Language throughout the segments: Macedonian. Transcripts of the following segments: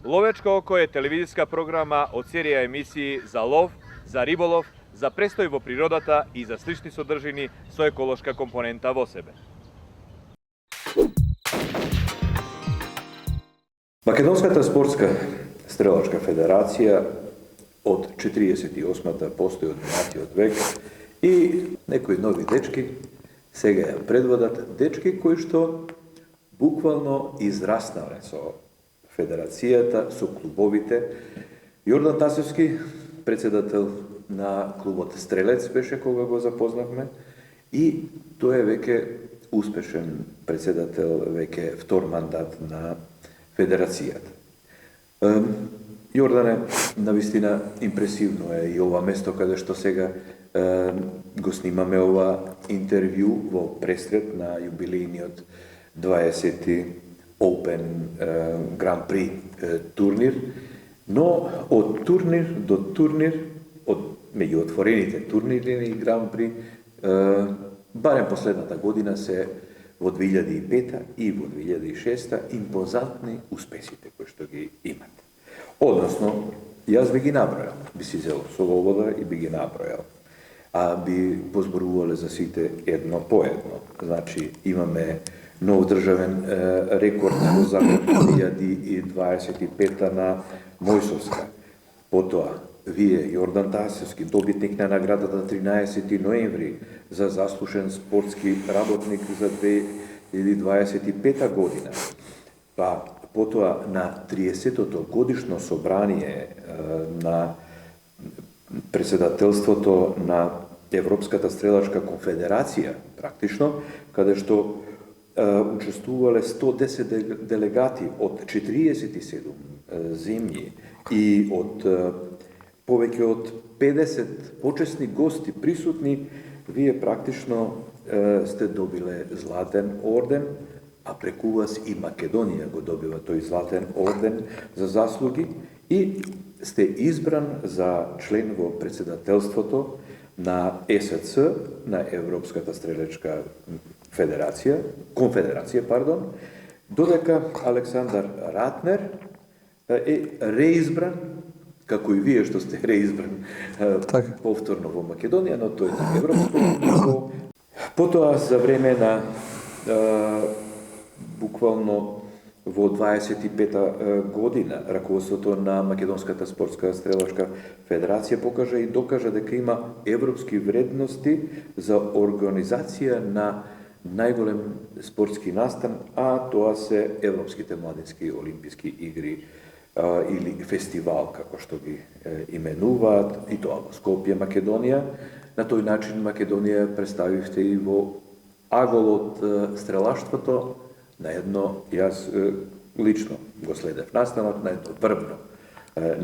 Ловечко око е телевизиска програма од серија емисии за лов, за риболов, за престој во природата и за слични содржини со еколошка компонента во себе. Македонската спортска стрелачка федерација од 48-та постои од минатиот век и некои нови дечки сега ја предводат, дечки кои што буквално израснале со федерацијата, со клубовите. Јордан Тасевски, председател на клубот Стрелец беше кога го запознавме и тој е веќе успешен председател, веќе втор мандат на федерацијата. Јордане, навистина импресивно е и ова место каде што сега го снимаме ова интервју во пресред на јубилејниот 20-ти Open Grand Prix турнир, но од турнир до турнир, меѓу отворените турнирни Grand Prix, барем последната година се во 2005 и во 2006 импозантни успесите кои што ги имат. Односно, јас би ги набројал, би си зел слобода и би ги набројал, а би позборувале за сите едно по едно. Значи, имаме нов државен рекорд во Загреб 2025 на Мојсовска. Потоа, вие, Јордан Тасевски, добитник на наградата 13 ноември за заслужен спортски работник за 2025 година. Па, потоа на 30-тото годишно собрание на председателството на Европската стрелачка конфедерација, практично, каде што учествувале 110 делегати од 47 земји и од повеќе од 50 почесни гости присутни, вие практично сте добиле златен орден, а преку вас и Македонија го добива тој златен орден за заслуги и сте избран за член во председателството на ЕСЦ, на Европската стрелечка конфедерација, додека Александар Ратнер е реизбран, како и вие што сте реизбран повторно во Македонија, но тој на европско ниво. Потоа за време на буквално во 25-та година раководството на Македонската спортска стрелачка федерација покажа и докажа дека има европски вредности за организација на најголем спортски настан, а тоа се Европските младински олимписки игри или фестивал, како што ги именуваат, и тоа во Скопје, Македонија. На тој начин Македонија представивте и во аголот стрелаштвото на едно, јас лично го следев настанот, на едно врвно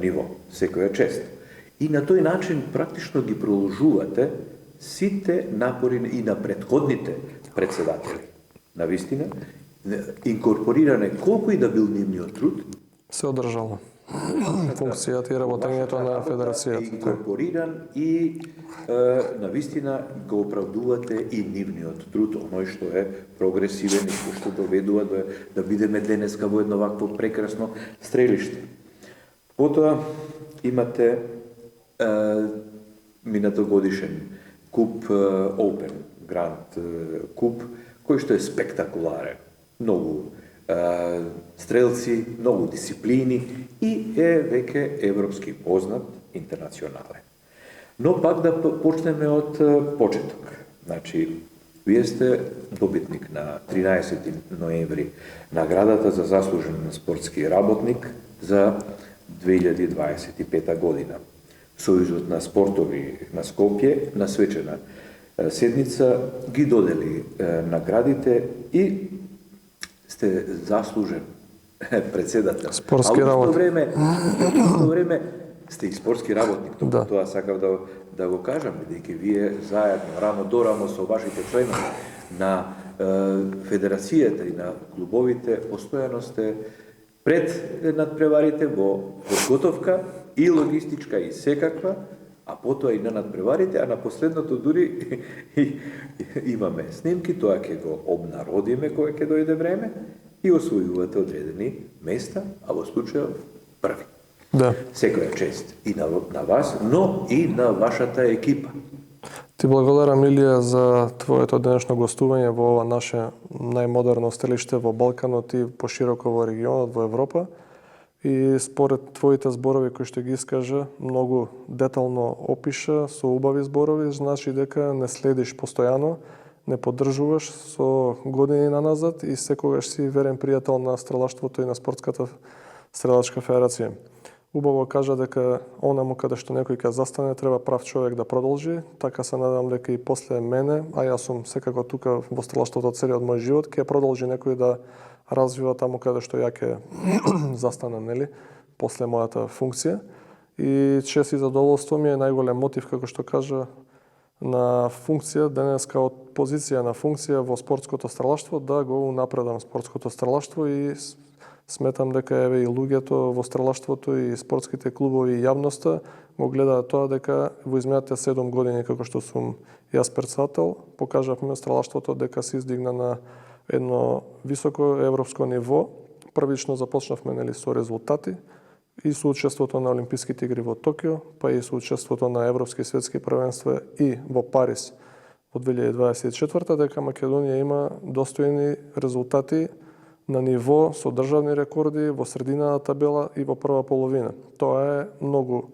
ниво, секоја чест. И на тој начин практично ги продолжувате сите напори и на претходните председатели. Навистина, инкорпориране колку и да бил нивниот труд, се одржало. Функцијата и работењето на федерацијата. Инкорпориран и навистина го оправдувате и нивниот труд, оној што е прогресивен и што доведува да бидеме денеска во едно вакво прекрасно стрелиште. Потоа имате минатогодишен куп Open Grand куп, кој што е спектакуларен. Многу стрелци, многу дисциплини и е веќе европски познат, интернационален. Но пак да почнеме од почеток. Значи, вие сте добитник на 13 ноември наградата за заслужен спортски работник за 2025 година. Сојузот на спортови на Скопје на свечена седница ги додели наградите и сте заслужен председател. Спортски работник. Во време сте и спортски работник. Да. Тоа сакав да го кажам, бидејќи вие заедно, рамо до рамо со вашите членови на федерацијата и на клубовите, постојано сте пред надпреварите во подготовка и логистичка и секаква, а потоа и на надпреварите, а на последното дури имаме снимки, тоа ќе го обнародиме кога ќе дојде време и освојувате одредени места, а во случајот први. Да. Секоја чест и на вас, но и на вашата екипа. Ти благодарам, Илија, за твоето денешно гостување во ова наше најмодерно стрелиште во Балканот и пошироко во регионот, во Европа. И според твоите зборови кои што ги искажа, многу детално опиша, со убави зборови, значи дека не следиш постојано, не поддржуваш со години наназад и секогаш си верен пријател на стрелаштвото и на спортската стрелачка федерација. Убаво кажа дека онаму каде што некој ќе застане, треба прав човек да продолжи. Така се надам дека и после мене, а јас сум секако тука во стрелаштвото целиот мој живот, ќе продолжи некој да развива таму каде што ја ќе застанам, нели, после мојата функција. И чест и задоволство ми е најголем мотив, како што кажа, на функција, денеска од позиција на функција во спортското стрелаштво, да го унапредам спортското стрелаштво и сметам дека еве и луѓето во стрелаштвото и спортските клубови и јавноста го гледаат тоа дека во изминатите 7 години како што сум јас председател, покажавме стрелаштвото дека се издигна на едно високо европско ниво. Првично започнавме, нели, со резултати и со учеството на Олимписките игри во Токио, па и со учеството на европски и светски првенства и во Париз во 2024, дека Македонија има достојни резултати на ниво со државни рекорди во средина на табела и во прва половина. Тоа е многу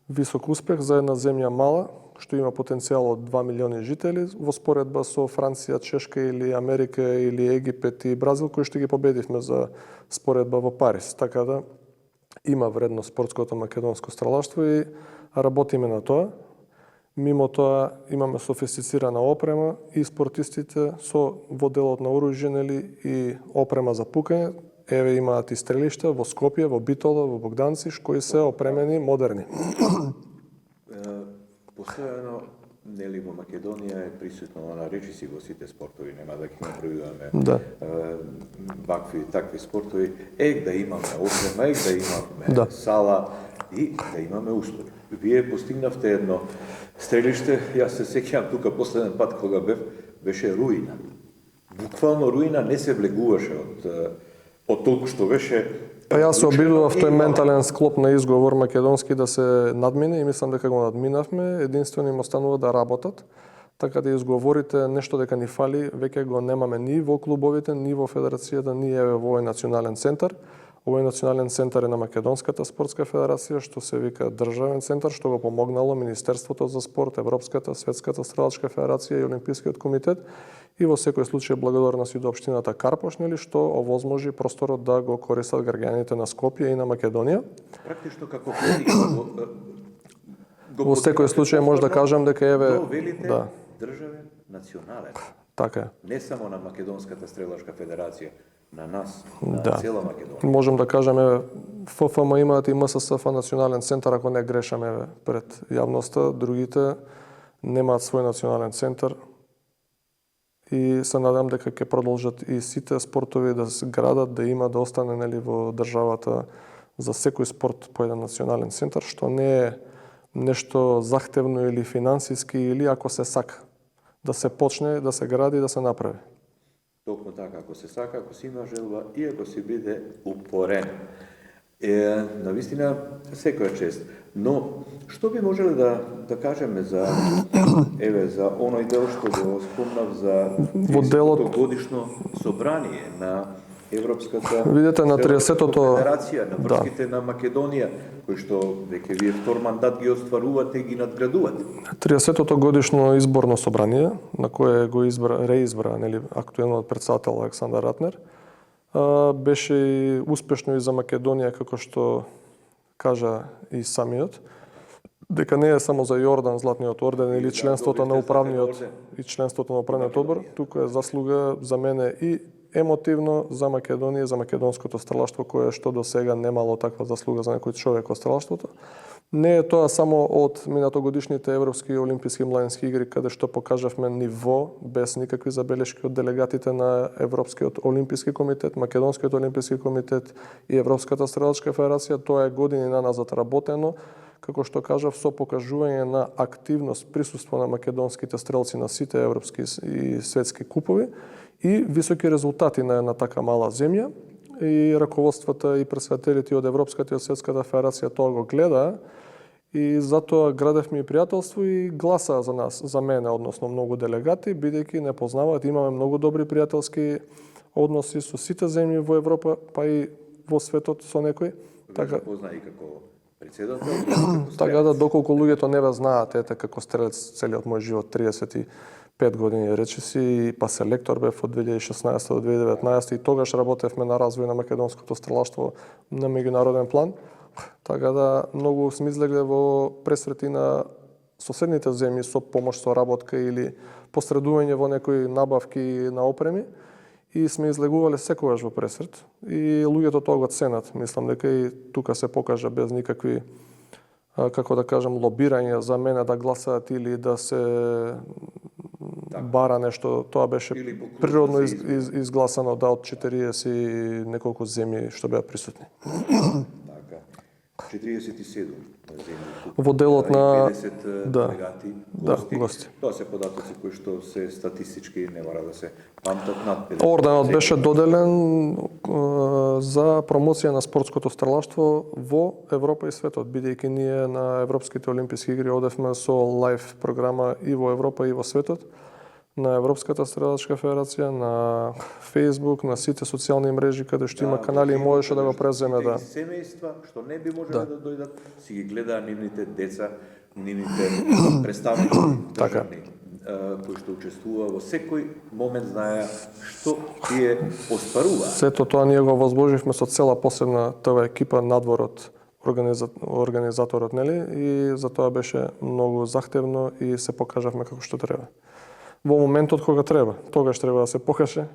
висок успех за една земја мала, што има потенцијал од 2 милиони жители, во споредба со Франција, Чешка или Америка или Египет и Бразил, кои што ги победивме за споредба во Париз. Така да има вредност спортското македонско стрелаштво и работиме на тоа. Мимо тоа имаме софистицирана опрема и спортистите во делот на оружје, нели, и опрема за пукање. Еве имаат и стрелишта во Скопје, во Битола, во Богданци, кои се опремени, модерни. Постојано, нели, во Македонија е присутно, речи си во сите спортови, нема да ги набројуваме вакви, такви спортови, да имаме опрема, да имаме сала и да имаме услови. Вие постигнавте едно стрелиште, јас се сеќавам тука последен пат кога беше руина. Буквално руина, не се влегуваше од толку што беше. Па јас се обидував тој ментален склоп на изговор македонски да се надмине и мислам дека го надминавме, единствено им останува да работат, така да изговорите нешто дека ни фали, веќе го немаме ни во клубовите, ни во федерацијата, ни еве во овој национален центар. Овој национален центар е на Македонската спортска федерација, што се вика државен центар, што го помогнало Министерството за спорт, Европската, Светската стрелачка федерација и Олимпискиот комитет. И во секој случај благодарност и до општината Карпош, нели, што овозможи просторот да го користат граѓаните на Скопје и на Македонија. Практично како во секој случај може да кажам дека еве државен национален. Така е. Не само на Македонската стрелачка федерација, на нас, на цела Македонија. Можам да кажам, еве, ФФМ имаат и МССФ национален центар, ако не грешам, еве, пред јавноста, другите немаат свој национален центар. И се надам дека ќе продолжат и сите спортови да се градат, да има, да остане, нели, во државата за секој спорт по еден национален центар, што не е нешто захтевно или финансиски, или ако се сака да се почне, да се гради, да се направи. Токму така, ако се сака, ако си има желба и ако си биде упорен. Навистина, секоја чест. Но, што би можеле да кажеме за оној дел што го спомнав за 30-то годишно собрание на Европската федерација, на врските на Македонија, кои што веќе вие втор мандат ги остварувате и ги надградувате. 30-то годишно изборно собрание, на кое го реизбра, нели, актуелниот председател Александар Ратнер, беше и успешно и за Македонија, како што кажа и самиот, дека не е само за Јордан златниот орден или членството на управниот одбор, туку е заслуга за мене и емотивно за Македонија, за македонското стрелаштво, кое што до сега немало таква заслуга за некој човек во стрелаштвото. Не е тоа само од минатогодишните европски и олимписки младински игри, каде што покажавме ниво без никакви забелешки од делегатите на Европскиот олимписки комитет, Македонскиот олимписки комитет и Европската стрелачка федерација. Тоа е години наназад работено, како што кажав, со покажување на активност, присуство на македонските стрелци на сите европски и светски купови и високи резултати на една така мала земја. и раководствата и председателите од Европската и од Светската федерација тоа го гледа и затоа градевме и пријателство и гласа за нас, за мене, односно многу делегати, бидејќи не познаваат, имаме многу добри пријателски односи со сите земји во Европа, па и во светот со некои. Така позна и како председател, така да доколку луѓето не ве знаат, ете како стрелец целиот мој живот 35 години речиси, па селектор бев од 2016 до 2019 и тогаш работевме на развој на македонското стрелаштво на меѓународен план. Така да многу сме излегле во пресрети на соседните земји со помош со работка или посредување во некои набавки на опреми и сме излегувале секогаш во пресрет и луѓето тоа го ценат. Мислам дека и тука се покажа без никакви како да кажам лобирање за мене да гласаат или да се бара нешто, тоа беше природно изгласано да од 40 и неколку земји што беа присутни. 47 во делот на 50 делегати, гости. Тоа се податоци кои што се статистички не мора да се памтат над 50. Орденот беше доделен за промоција на спортското стрелаштво во Европа и светот, бидејќи ние на Европските олимписки игри одевме со лајв програма и во Европа и во светот, на Европската стрелачка федерација, на Facebook, на сите социјални мрежи каде што има канали и можеше да го преземе да. Семејства што не би можеле да дојдат, си ги гледаа нивните деца, нивните представници државни кои што учествува во секој момент знаеа што тие оспаруваат. Сето тоа ние го возложивме со цела посебна ТВ екипа надвор од организаторот, нели? И за тоа беше многу захтевно и се покажавме како што треба. Во моментот кога треба, тогаш треба да се покаже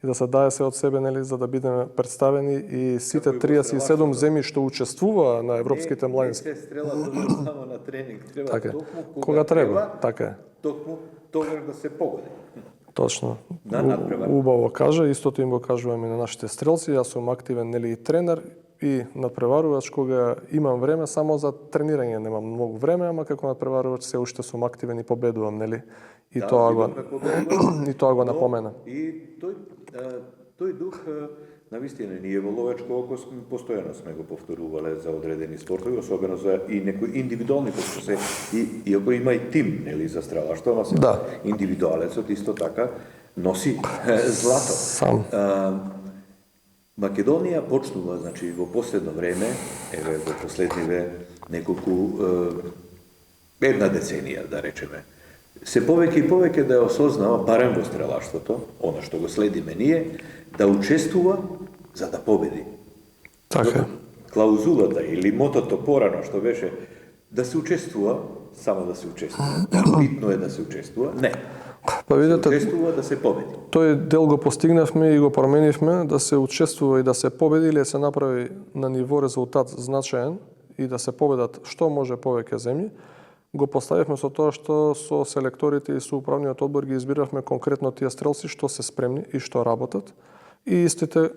и да се даде се од себе, нели, за да бидеме представени и сите 37 земји што учествуваа на европските младински. Не се стрела само на тренинг, треба така, токму кога треба, така е. Токму тогаш да се погоди. Точно. Убаво кажа, истото им го кажуваме на нашите стрелци, јас сум активен, нели, и тренер и надпреварувач кога имам време само за тренирање, немам многу време, ама како надпреварувач се уште сум активен и победувам, нели? И тоа го напомена. И тој дух навистина ние во ловечко око постојано сме го повторувале за одредени спортови, особено за и некои индивидуални кои што се иако има и тим, нели, за стрелаштво, ама се индивидуалецот исто така носи злато. Сам. Македонија почнува, значи, во последно време, еве во последниве неколку една деценија, да речеме, се повеќе и повеќе да ја осознава, барем во стрелаштвото, она што го следиме ние, да учествува за да победи. Така. Клаузулата или мотото порано што беше да се учествува, само да се учествува. Битно е да се учествува. Не. Па видете, учествува да се победи. Тој дел го постигнавме и го променивме да се учествува и да се победи или да се направи на ниво резултат значаен и да се победат што може повеќе земји. Го поставивме со тоа што со селекторите и со управниот одбор ги избиравме конкретно тие стрелци што се спремни и што работат и истите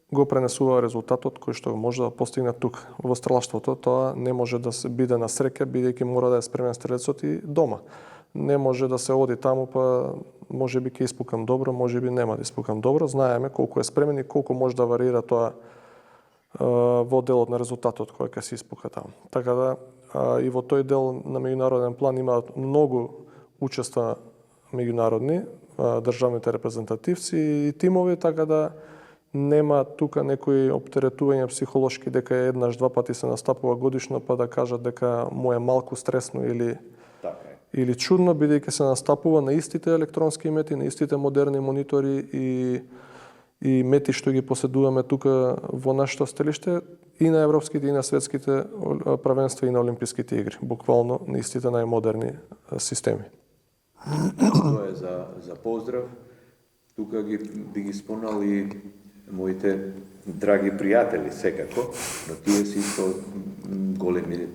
го пренесува резултатот кој што може да постигне тук во стрелаштвото. Тоа не може да се биде на среќа бидејќи мора да е спремен стрелецот и дома. Не може да се оди таму па може би ќе испукам добро, може би нема да испукам добро. Знаеме колку е спремен и колку може да варира тоа во делот на резултатот кој ќе се испука таму. Така да и во тој дел на меѓународен план имаат многу учества меѓународни, државните репрезентативци и тимови, така да нема тука некои оптеретување психолошки дека еднаш два пати се настапува годишно па да кажат дека му е малку стресно или чудно, бидејќи се настапува на истите електронски мети, на истите модерни монитори и мети што ги поседуваме тука во нашето стелиште и на европските и на светските правенства и на олимписките игри, буквално на истите најмодерни системи. Тоа е за поздрав. Тука би ги спомнал и моите драги пријатели секако, но тие си исто големи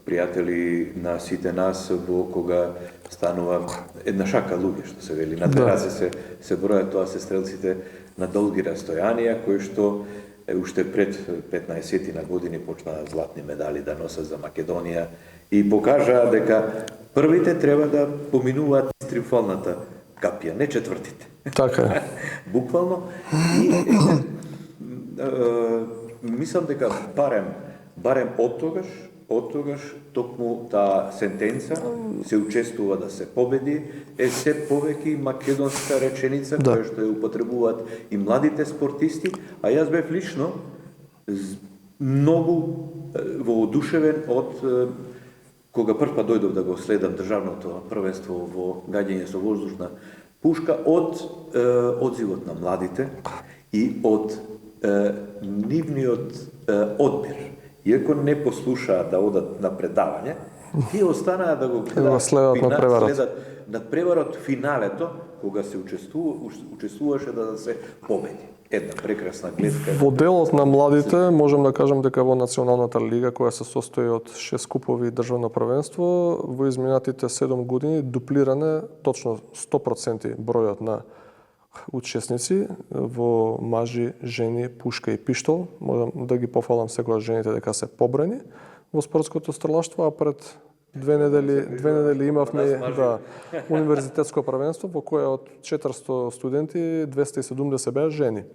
пријатели на сите нас во кога станува една шака луѓе, што се вели. На терази се броја, тоа се стрелците на долги растојанија, кои што уште пред 15 години почнаа златни медали да носат за Македонија и покажаа дека првите треба да поминуваат триумфалната капија, не четвртите. Така е. Буквално. мислам дека барем од тогаш токму таа сентенца се учествува да се победи, се повеќе македонска реченица која што ја употребуваат и младите спортисти, а јас бев лично многу воодушевен од кога прв пат дојдов да го следам државното првенство во гаѓање со воздушна пушка, од одзивот на младите и од нивниот одбир. Иако не послушаа да одат на предавање, тие останаа да го следат надпреварот, финалето, кога се учествуваше да се победи. Една прекрасна гледка. Во делот на младите, можам да кажам дека во Националната лига, која се состои од 6 купови државно првенство, во изминатите 7 години дуплиране точно 100% бројот на учесници во мажи, жени, пушка и пиштол. Можам да ги пофалам секогаш жените дека се побројни во спортското стрелаштво, а пред две недели имавме универзитетско првенство во кое од 400 студенти 270 беа жени.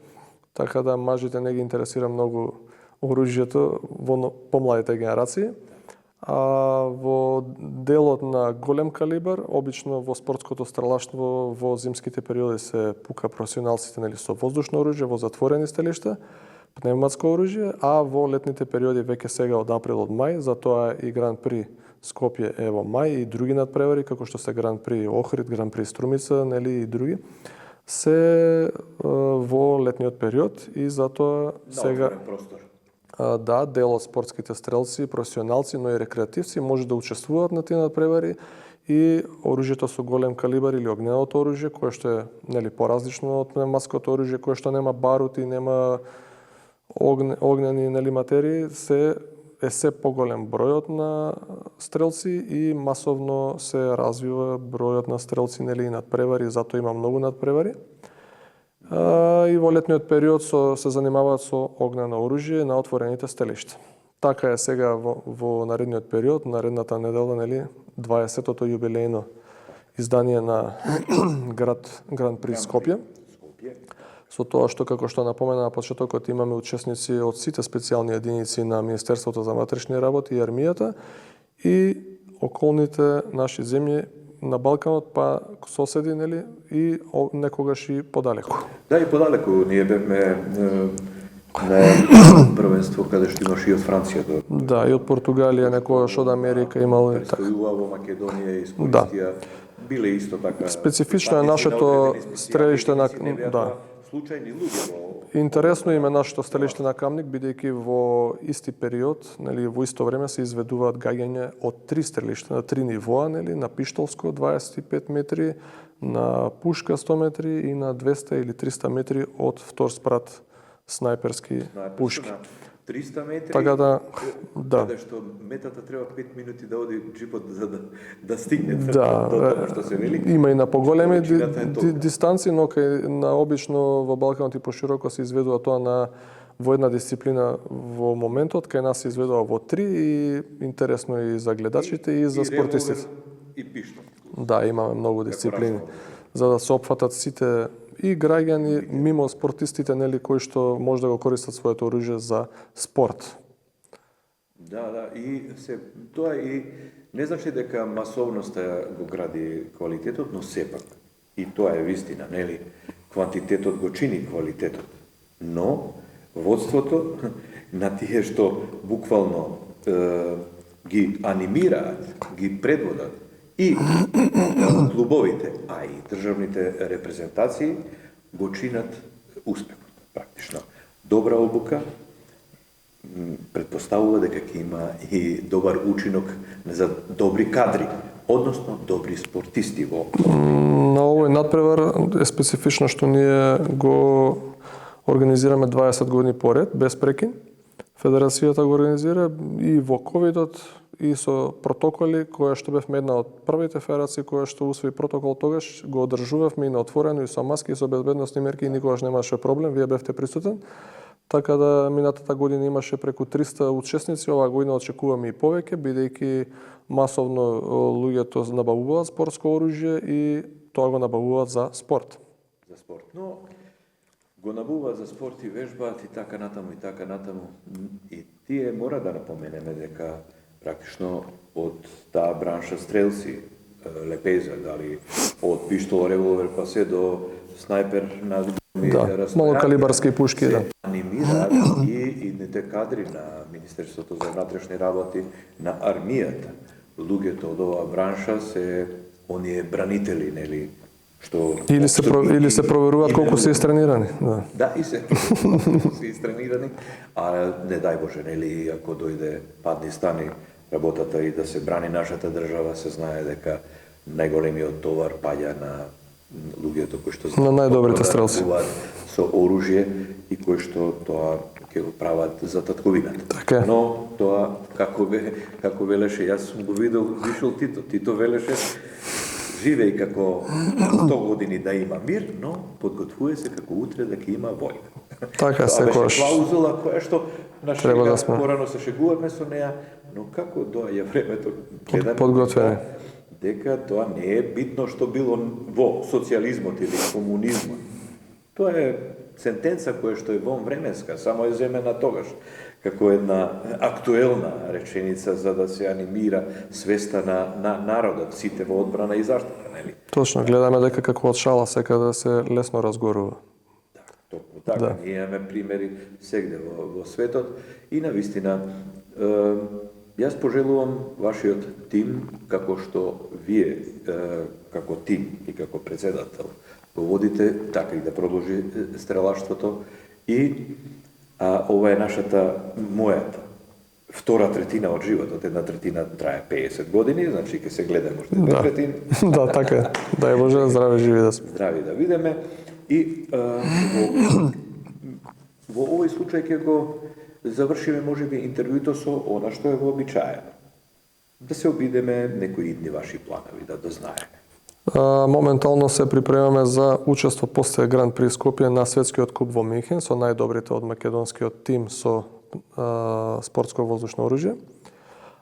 Така да мажите не ги интересира многу оружјето во помладите генерации. А во делот на голем калибар, обично во спортското стрелаштво во зимските периоди се пука професионалците со воздушно оружје во затворени стелишта, пневматско оружје, а во летните периоди веќе сега од април од мај, затоа и Гран При Скопје е во мај и други надпревари како што се Гран При Охрид, Гран При Струмица, и други се во летниот период и затоа сега дел од спортските стрелци, професионалци, но и рекреативци може да учествуваат на тие надпревари и оружјето со голем калибар или огненото оружје, кое што е поразлично од пневматското оружје, кое што нема барут и нема огнени материи, се поголем бројот на стрелци и масовно се развива бројот на стрелци и надпревари, затоа има многу надпревари. И во летниот период се занимаваат со огнено оружје на отворените стелишта. Така е сега во наредниот период, наредната недела, 20-тото јубилејно издание на Гран При Скопје. Со тоа што, како што напомена на почетокот, имаме учесници од сите специјални единици на Министерството за внатрешни работи и армијата и околните наши земји на Балканот, па соседи, и некогаш и подалеку. Да, и подалеку. Ние бевме на првенство каде што имаш и од Франција до... Да, и од Португалија, некогаш од Америка имало... Престојува во Македонија, искористија, биле исто така... Специфично е нашето стрелиште на... Случајни луѓе. Интересно им е нашето стрелиште на Камник, бидејќи во исти период, во исто време се изведуваат гаѓање од 3 стрелишта, на 3 нивоа, на пиштолско 25 метри, на пушка 100 метри и на 200 или 300 метри од втор спрат снайперски пушки. 300 метри, така да, каде што метата треба 5 минути да оди джипот за да стигне до тоа што се вели. Има и на поголеми дистанци, но на обично во Балканот и пошироко се изведува тоа во една дисциплина во моментот, кај нас се изведува во 3 и интересно и за гледачите и за спортистите. И пиштол. Да, имаме многу дисциплини за да се опфатат сите и граѓани мимо спортистите кои што може да го користат своето оружје за спорт. Да, и тоа и не значи дека масовноста го гради квалитетот, но сепак и тоа е вистина, квантитетот го чини квалитетот. Но водството на тие што буквално ги анимираат, ги предводат и клубовите, а и државните репрезентации го чинат успехот, практично. Добра обука предпоставува дека ќе има и добар учинок за добри кадри, односно добри спортисти во... На овој надпревар е специфично што ние го организираме 20 години поред, без прекин. Федерацијата го организира и во ковидот, и со протоколи, која што бевме една од првите федерации која што усвои протокол тогаш, го одржувавме и на отворено, и со маски, и со безбедносни мерки, и никогаш немаше проблем, вие бевте присутен. Така да минатата година имаше преку 300 учесници, оваа година очекуваме и повеќе, бидејќи масовно луѓето набавуваат спортско оружје и тоа го набавуваат за спорт. За спорт. Но го набува за спорт и вежбаат и така натаму. И тие мора да напоменеме дека практично од таа бранша стрелци, лепеза, дали од пиштол, револвер па се до снайпер на малокалибарски пушки, се да. анимираат и идните кадри на Министерството за внатрешни работи, на армијата. Луѓето од оваа бранша се оние бранители, нели, што Или се проверуваат колку се истренирани, да. Да, и се се истренирани, а не дај Боже, нели, ако дојде падни стани работата и да се брани нашата држава, се знае дека најголемиот товар паѓа на луѓето кои што На најдобрите стрелци. со оружје и кои што тоа ќе го прават за татковината. Така е. Но тоа како велеше, јас сум го вишол Тито. Тито велеше живеј како 100 години да има мир, но подготвуе се како утре да ќе има војна. Така Тоа секогаш. беше клаузула која што на Треба шега да сме. порано се шегуваме со неа, но како доаѓа времето, гледаме Подготвени. дека тоа не е битно што било во социјализмот или комунизмот. Тоа е сентенца која што е вонвременска, само е земена тогаш, како една актуелна реченица за да се анимира свеста на народот, сите во одбрана и заштита, нели? Точно, гледаме дека како од шала секаде се лесно разгорува. Токму така, Да. ние имаме примери сегде во светот и навистина јас пожелувам вашиот тим, како што вие како тим и како председател го водите, така и да продолжи стрелаштвото и ова е мојата втора третина од животот, една третина трае 50 години, значи ќе се гледаме уште две третини. Да, така е. Дај Боже, здрави живи да сме. Здрави да видиме. И во овој случај ќе го завршиме можеби интервјуто со она што е вообичаено. Да се обидеме некои идни ваши планови, да знаеме. Моментално се припремаме за учество после Гран При Скопје на Светскиот куп во Минхен со најдобрите од македонскиот тим со спортско воздушно оружје.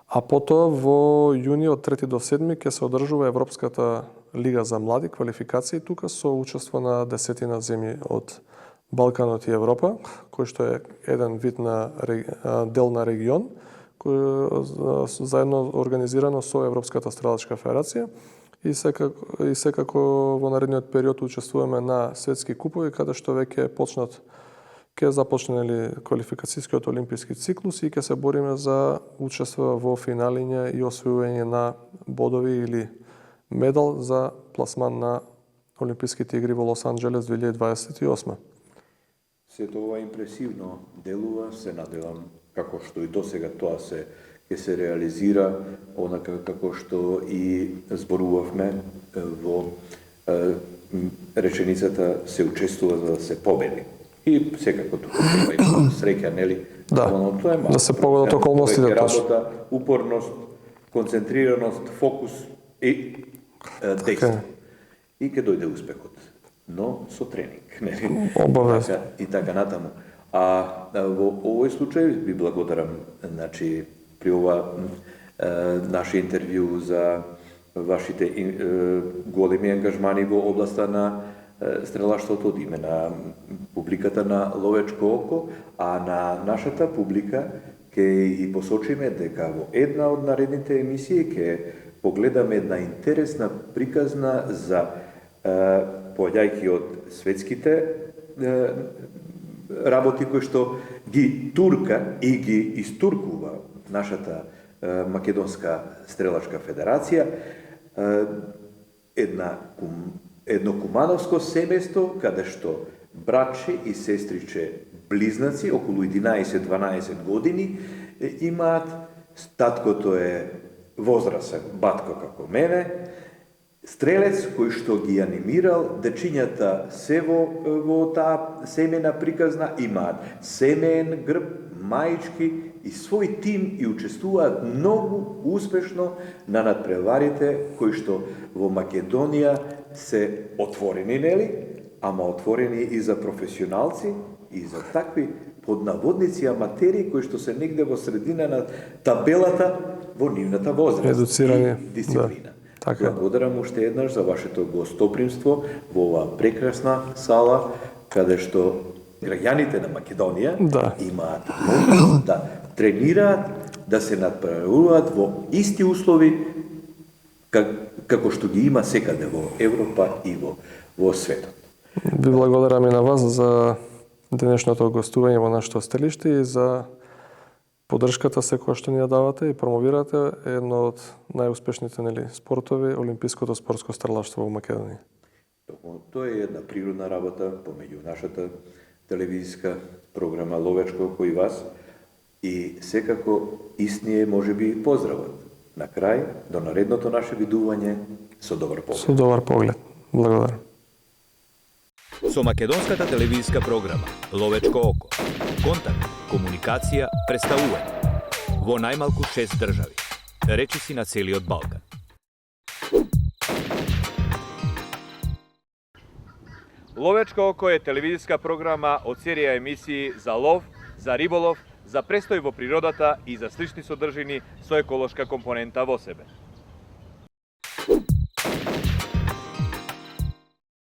А потоа во јуни од 3 до 7 ќе се одржува Европската лига за млади квалификации тука со учество на 10 земји од Балканот и Европа, кој што е еден вид на дел на регион, кој заедно организирано со Европската стрелачка федерација. И секако во наредниот период учествуваме на светски купови, каде што веќе ќе започне квалификацијскиот олимписки циклус и ќе се бориме за учество во финалиња и освојување на бодови или медал за пласман на Олимписките игри во Лос Анџелес 2028. Сето ова импресивно делува, се надевам како што и досега тоа ќе се реализира, онака како што и зборувавме во реченицата се учествува за да се победи. И секако тука треба и среќа, нели? Да, тоа е да се погодат околностите точно. Работа, упорност, концентрираност, фокус и действие. И ќе дојде успехот. Но со тренинг, нели? Обавезно. И така натаму. А во овој случај ви благодарам, значи, при ова наше интервју за вашите големи ангажмани во областа на стрелаштвото од име на публиката на Ловечко око, а на нашата публика ќе и посочиме дека во една од наредните емисии ќе погледаме една интересна приказна за поаѓајќи од светските работи кои што ги турка и ги истуркува нашата Македонска стрелачка федерација, едно кумановско семејство каде што братче и сестриче близнаци околу 11-12 години имаат, таткото е возрасен батко како мене, стрелец кој што ги анимирал дечињата се во таа семејна приказна, имаат семеен грб, маички и свој тим и учествуваат многу успешно на надпреварите кои што во Македонија се отворени, нели? Ама отворени и за професионалци и за такви под наводници аматери кои што се негде во средина на табелата во нивната возраст Едуцирани, и дисциплина. Да, така. Благодарам уште еднаш за вашето гостопримство во оваа прекрасна сала каде што граѓаните на Македонија имаат можност да тренираат, да се надпреваруваат во исти услови како што ги има секаде во Европа и во светот. Ви благодарам и на вас за денешното гостување во нашето стелиште и за поддршката секоја што ни ја давате и промовирате едно од најуспешните спортови, олимпиското спортско стрелаштво во Македонија. Тоа е една природна работа помеѓу нашата телевизиска програма Ловечко кој вас и секако истние можеби поздравот. На крај, до наредното наше видување со добар поглед. Со добар поглед. Благодарам. Со македонската телевизиска програма Ловечко око. Контакт, комуникација, представување. Во најмалку 6 држави. Речиси на целиот Балкан. Ловечко око е телевизиска програма од серија емисии за лов, за риболов, за престој во природата и за слични содржини со еколошка компонента во себе.